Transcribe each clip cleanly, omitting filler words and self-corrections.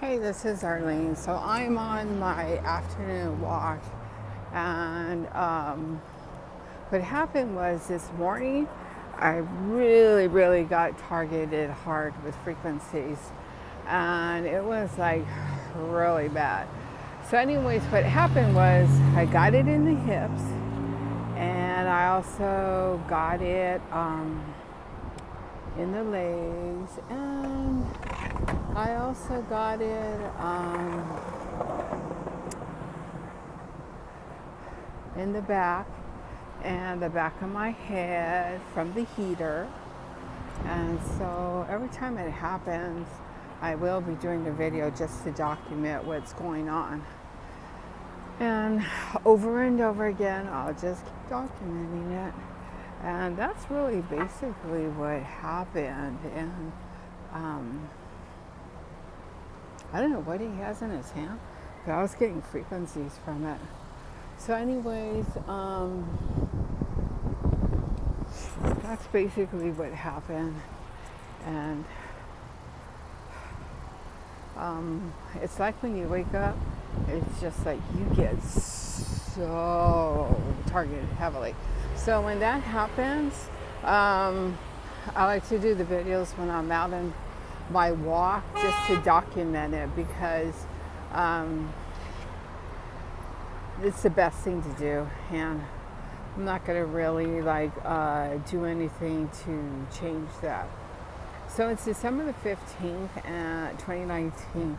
Hey, this is Arlene. So I'm on my afternoon walk, and what happened was this morning I really got targeted hard with frequencies, and it was like really bad. So, anyways, what happened was I got it in the hips, and I also got it in the legs, and I also got it in the back and the back of my head from the heater. And so every time it happens, I will be doing a video just to document what's going on. And over again, I'll just keep documenting it. And that's really basically what happened. And I don't know what he has in his hand, but I was getting frequencies from it. So anyways, that's basically what happened. And it's like when you wake up, it's just like you get so targeted heavily. So when that happens, I like to do the videos when I'm out in my walk just to document it, because it's the best thing to do, and I'm not going to really do anything to change that. So it's December the 15th, 2019.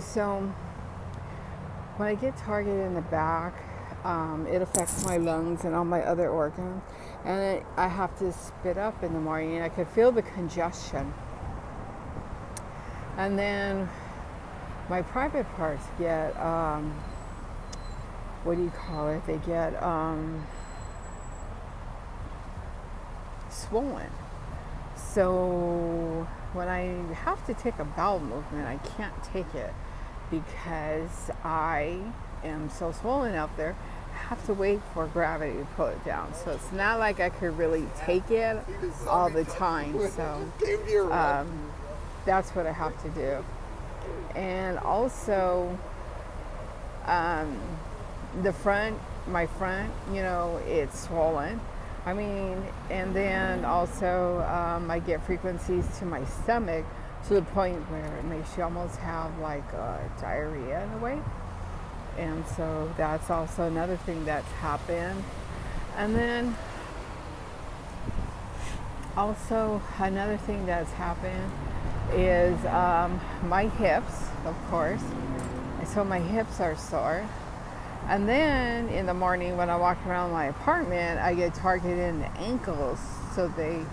So when I get targeted in the back, it affects my lungs and all my other organs, and I have to spit up in the morning. I could feel the congestion. And then my private parts get, They get swollen. So when I have to take a bowel movement, I can't take it because I am so swollen up there. I have to wait for gravity to pull it down. So it's not like I could really take it all the time. So that's what I have to do. And also, my front, it's swollen. And then also I get frequencies to my stomach to the point where it makes you almost have diarrhea in a way. And so that's also another thing that's happened. And then also another thing that's happened is my hips, of course. So my hips are sore. And then in the morning when I walk around my apartment, I get targeted in the ankles. So they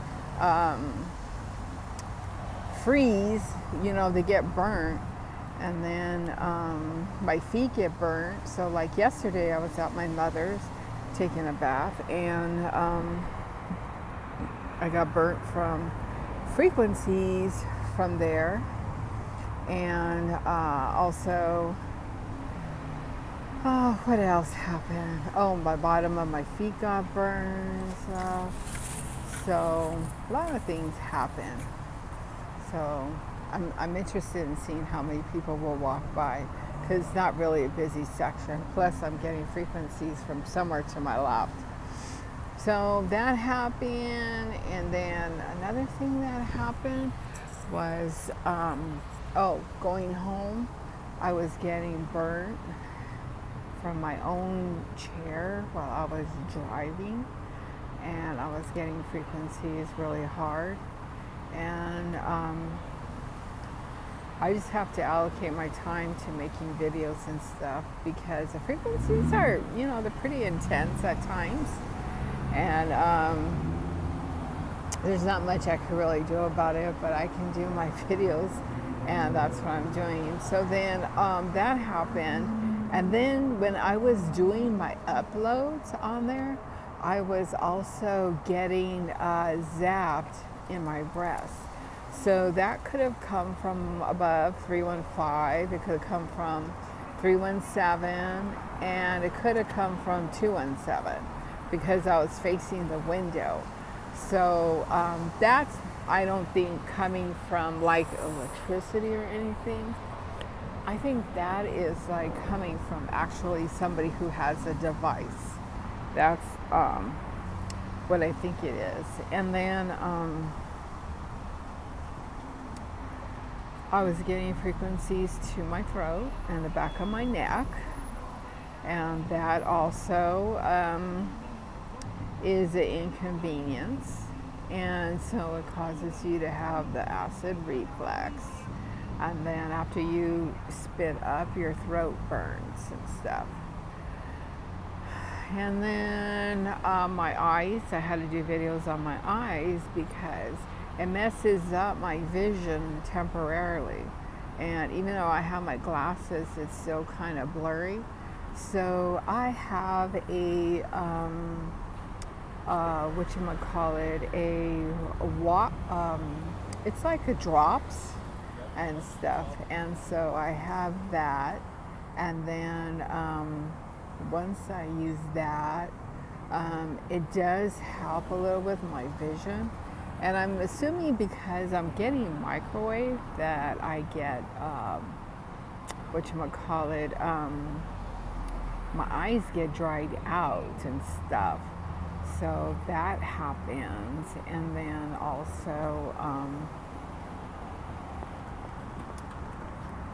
freeze, they get burnt. And then my feet get burnt. So like yesterday I was at my mother's taking a bath, and I got burnt from frequencies from there. And also, what else happened? Oh, my bottom of my feet got burned. So a lot of things happen. So I'm interested in seeing how many people will walk by, because it's not really a busy section. Plus, I'm getting frequencies from somewhere to my left. So that happened, and then another thing that happened was, going home, I was getting burnt from my own chair while I was driving, and I was getting frequencies really hard. And I just have to allocate my time to making videos and stuff, because the frequencies are, they're pretty intense at times. And there's not much I can really do about it, but I can do my videos, and that's what I'm doing. So then that happened. And then when I was doing my uploads on there, I was also getting zapped in my breast. So that could have come from above 315, it could have come from 317, and it could have come from 217, because I was facing the window. So that's I don't think coming from like electricity or anything. I think that is like coming from actually somebody who has a device. That's what I think it is. And then I was getting frequencies to my throat and the back of my neck, and that also is an inconvenience, and so it causes you to have the acid reflux, and then after you spit up, your throat burns and stuff. And then my eyes, I had to do videos on my eyes because it messes up my vision temporarily. And even though I have my glasses, it's still kind of blurry. So I have a, it's like a drops and stuff. And so I have that. And then once I use that, it does help a little with my vision. And I'm assuming because I'm getting microwave that I get, my eyes get dried out and stuff. So that happens. And then also,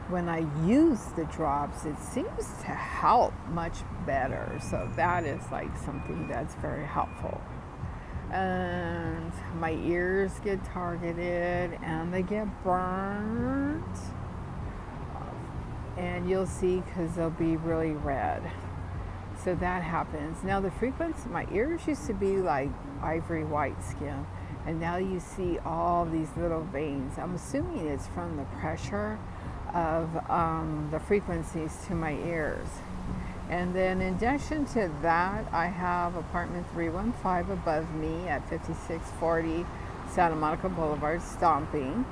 when I use the drops, it seems to help much better. So that is like something that's very helpful. And my ears get targeted and they get burnt. And you'll see because they'll be really red. So that happens. Now the frequency, my ears used to be like ivory white skin. And now you see all these little veins. I'm assuming it's from the pressure of the frequencies to my ears. And then in addition to that, I have apartment 315 above me at 5640 Santa Monica Boulevard, Stomping.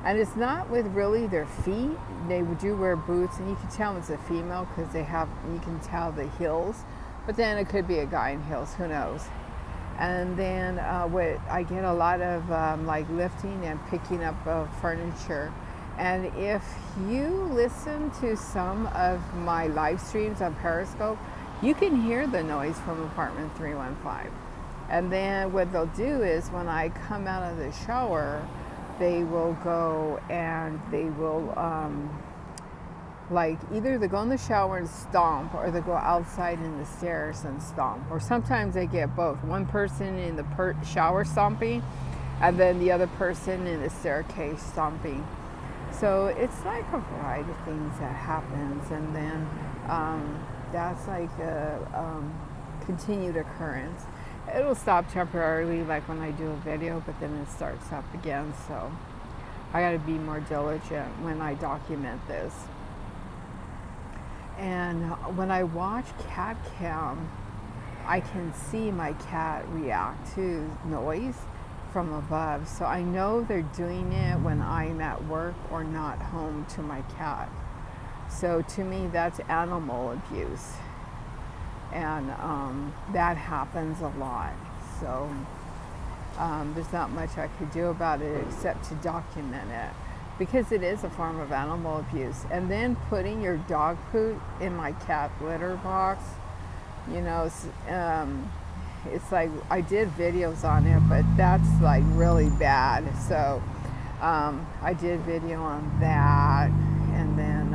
And it's not with really their feet. They do wear boots, and you can tell it's a female because you can tell the heels. But then it could be a guy in heels, who knows. And then I get a lot of like lifting and picking up of furniture. And if you listen to some of my live streams on Periscope, you can hear the noise from apartment 315. And then what they'll do is when I come out of the shower, they will go and they will like either they go in the shower and stomp, or they go outside in the stairs and stomp. Or sometimes they get both. One person in the shower stomping, and then the other person in the staircase stomping. So it's like a variety of things that happens, and then that's like a continued occurrence. It'll stop temporarily, like when I do a video, but then it starts up again. So I got to be more diligent when I document this. And when I watch cat cam, I can see my cat react to noise from above. So I know they're doing it when I'm at work or not home to my cat. So to me, that's animal abuse. And that happens a lot. So there's not much I could do about it except to document it, because it is a form of animal abuse. And then putting your dog poop in my cat litter box, you know, it's like I did videos on it, but that's like really bad. So I did video on that, and then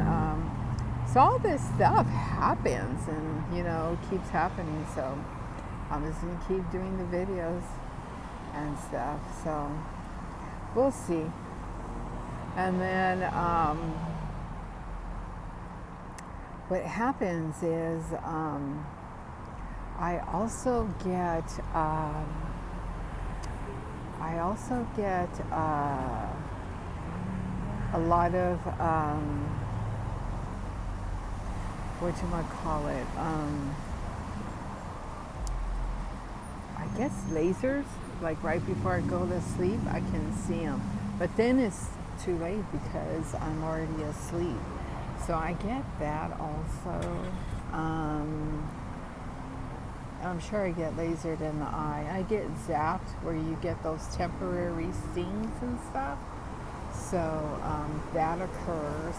so all this stuff happens, and you know, keeps happening. So I'm just gonna keep doing the videos and stuff. So we'll see. And then what happens is I also get a lot of I guess lasers. Like right before I go to sleep, I can see them, but then it's too late because I'm already asleep. So I get that also. I'm sure I get lasered in the eye. I get zapped where you get those temporary stings and stuff. So that occurs.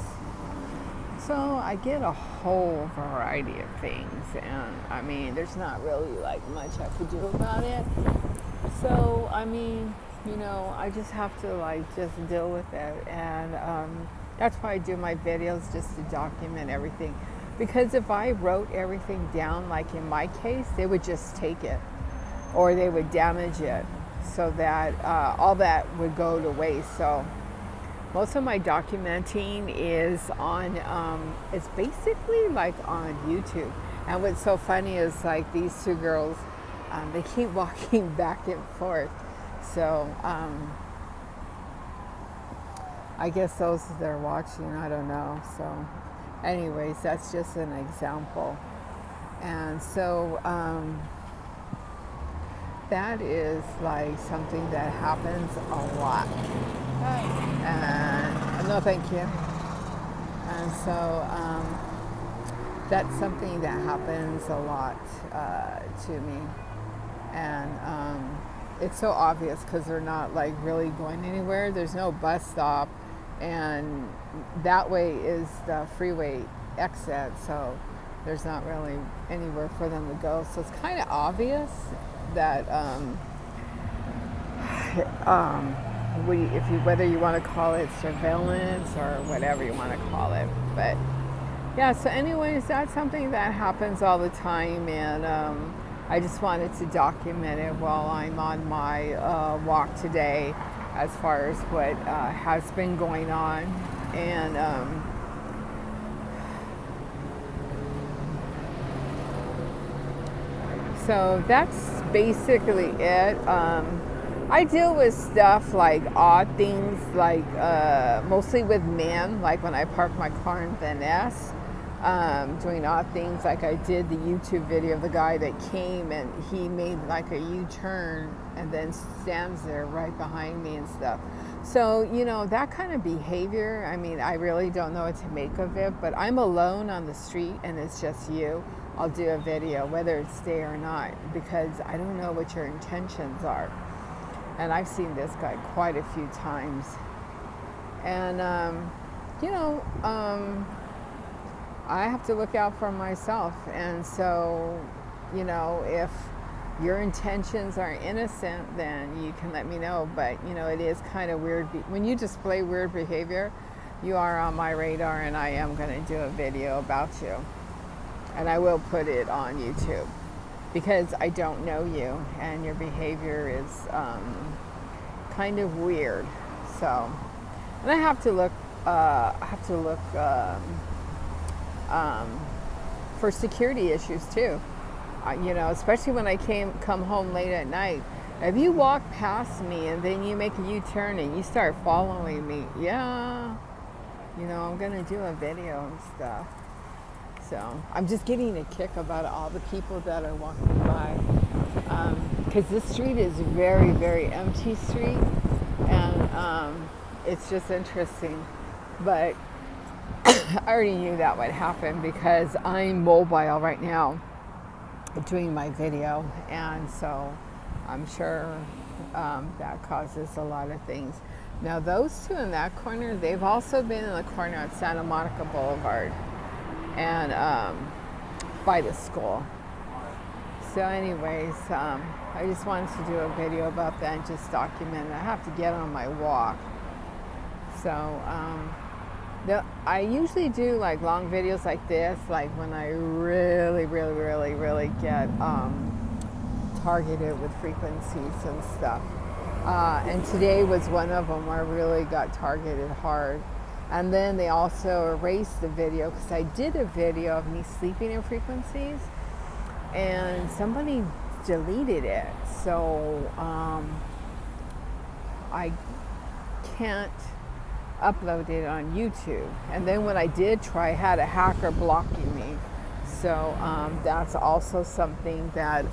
So I get a whole variety of things, and I mean, there's not really like much I could do about it. So I mean, I just have to like just deal with it, and that's why I do my videos, just to document everything. Because if I wrote everything down, like in my case, they would just take it, or they would damage it, so that all that would go to waste. So most of my documenting is on, it's basically like on YouTube. And what's so funny is like these two girls, they keep walking back and forth. So I guess those they're watching, I don't know. So anyways, that's just an example. And so that is like something that happens a lot. And no, thank you. And so that's something that happens a lot to me. And it's so obvious because they're not like really going anywhere. There's no bus stop, and that way is the freeway exit. So there's not really anywhere for them to go. So it's kind of obvious that whether you want to call it surveillance or whatever you want to call it. But yeah, so anyways, that's something that happens all the time, and I just wanted to document it while I'm on my walk today, as far as what has been going on. And so that's basically it. I deal with stuff like odd things, like mostly with men, like when I park my car in Van Ness, doing odd things. Like I did the YouTube video of the guy that came and he made like a U-turn and then stands there right behind me and stuff. So, that kind of behavior, I mean, I really don't know what to make of it, but I'm alone on the street and it's just you. I'll do a video, whether it's day or not, because I don't know what your intentions are. And I've seen this guy quite a few times. And, I have to look out for myself. And so, if your intentions are innocent, then you can let me know. But, it is kind of weird. When you display weird behavior, you are on my radar, and I am going to do a video about you. And I will put it on YouTube, because I don't know you and your behavior is kind of weird. So, and I have to look for security issues too. Especially when I come home late at night. If you walk past me and then you make a U-turn and you start following me, yeah, I'm gonna do a video and stuff. So I'm just getting a kick about all the people that are walking by, because this street is a very, very empty street, and it's just interesting. But I already knew that would happen because I'm mobile right now doing my video, and so I'm sure that causes a lot of things. Now those two in that corner, they've also been in the corner at Santa Monica Boulevard and by the school. So anyways, I just wanted to do a video about that and just document it. I have to get on my walk. So I usually do like long videos like this, like when I really, really, really, really get targeted with frequencies and stuff. And today was one of them where I really got targeted hard. And then they also erased the video because I did a video of me sleeping in frequencies and somebody deleted it. So I can't upload it on YouTube. And then when I did try, I had a hacker blocking me. So that's also something that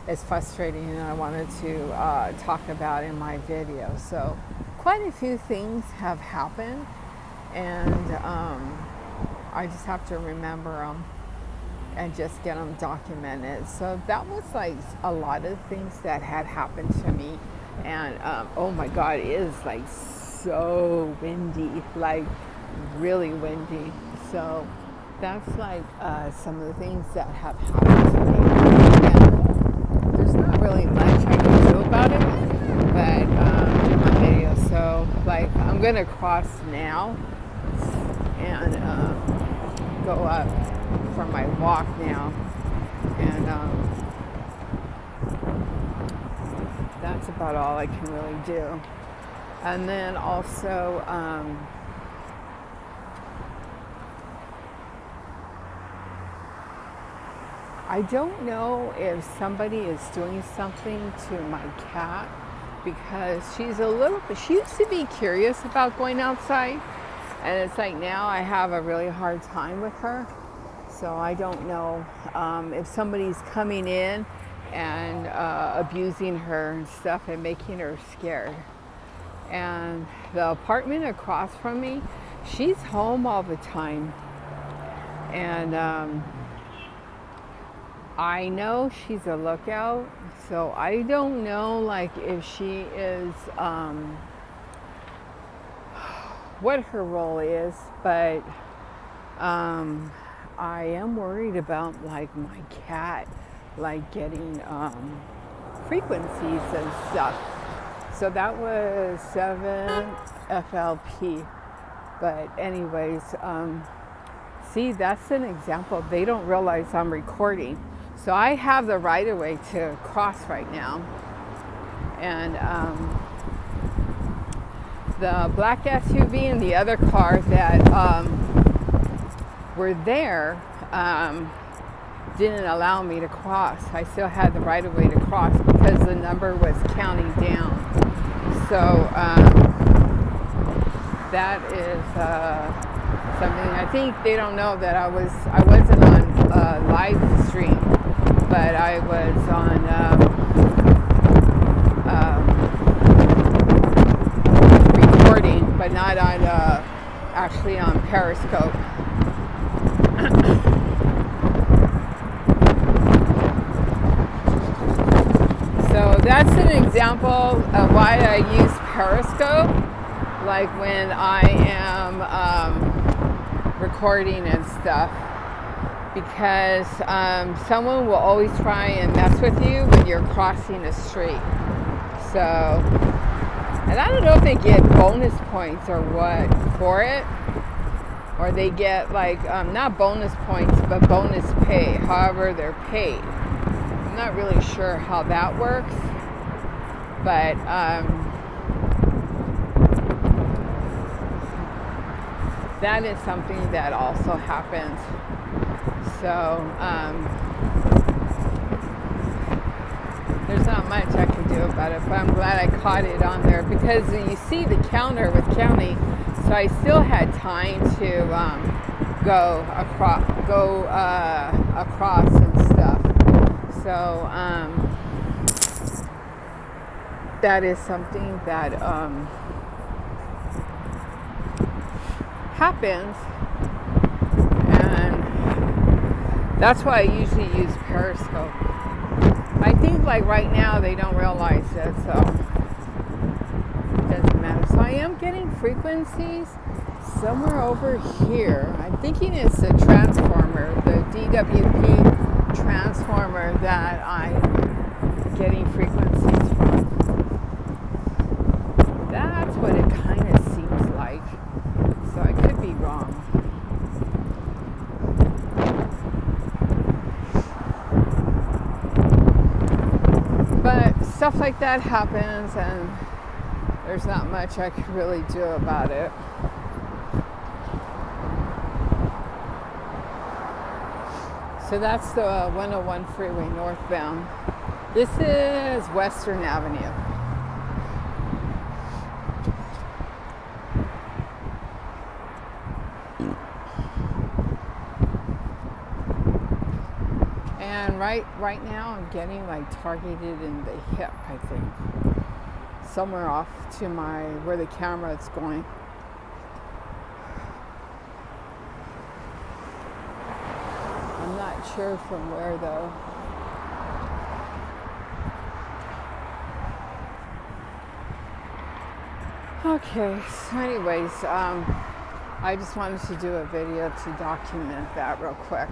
is frustrating, and I wanted to talk about in my video. So quite a few things have happened, and I just have to remember them. and just get them documented. So that was like a lot of things that had happened to me. And oh my God, it is like so windy, like really windy. So that's like some of the things that have happened to me. And there's not really much I can do about it, but my video. So like I'm gonna cross now and go up for my walk now, and that's about all I can really do. And then also I don't know if somebody is doing something to my cat, because she used to be curious about going outside, and it's like now I have a really hard time with her. So I don't know if somebody's coming in and abusing her and stuff and making her scared. And the apartment across from me, she's home all the time. And I know she's a lookout, so I don't know like if she is, what her role is, but I am worried about like my cat like getting frequencies and stuff. So that was 7 FLP. But anyways, see, that's an example. They don't realize I'm recording. So I have the right of way to cross right now. And the black SUV and the other car that were there didn't allow me to cross. I still had the right of way to cross because the number was counting down. So that is something. I think they don't know that I wasn't on live stream, but I was on recording, but not on actually on Periscope. So that's an example of why I use Periscope, like when I am recording and stuff, because someone will always try and mess with you when you're crossing a street. So, and I don't know if they get bonus points or what for it, or they get like, not bonus points, but bonus pay, however they're paid. I'm not really sure how that works, but that is something that also happens. So there's not much I can do about it, but I'm glad I caught it on there, because you see the counter with counting, so I still had time to go across and stuff. So that is something that happens, and that's why I usually use Periscope. I think like right now they don't realize it, so it doesn't matter. So I am getting frequencies somewhere over here. I'm thinking it's the transformer, the DWP transformer that I'm getting frequencies from. That's what it kind of seems like. So I could be wrong. But stuff like that happens, and there's not much I could really do about it. So that's the 101 freeway northbound. This is Western Avenue. And right now I'm getting like targeted in the hip, I think. Somewhere off to where the camera is going. I'm not sure from where though. Okay, so anyways, I just wanted to do a video to document that real quick.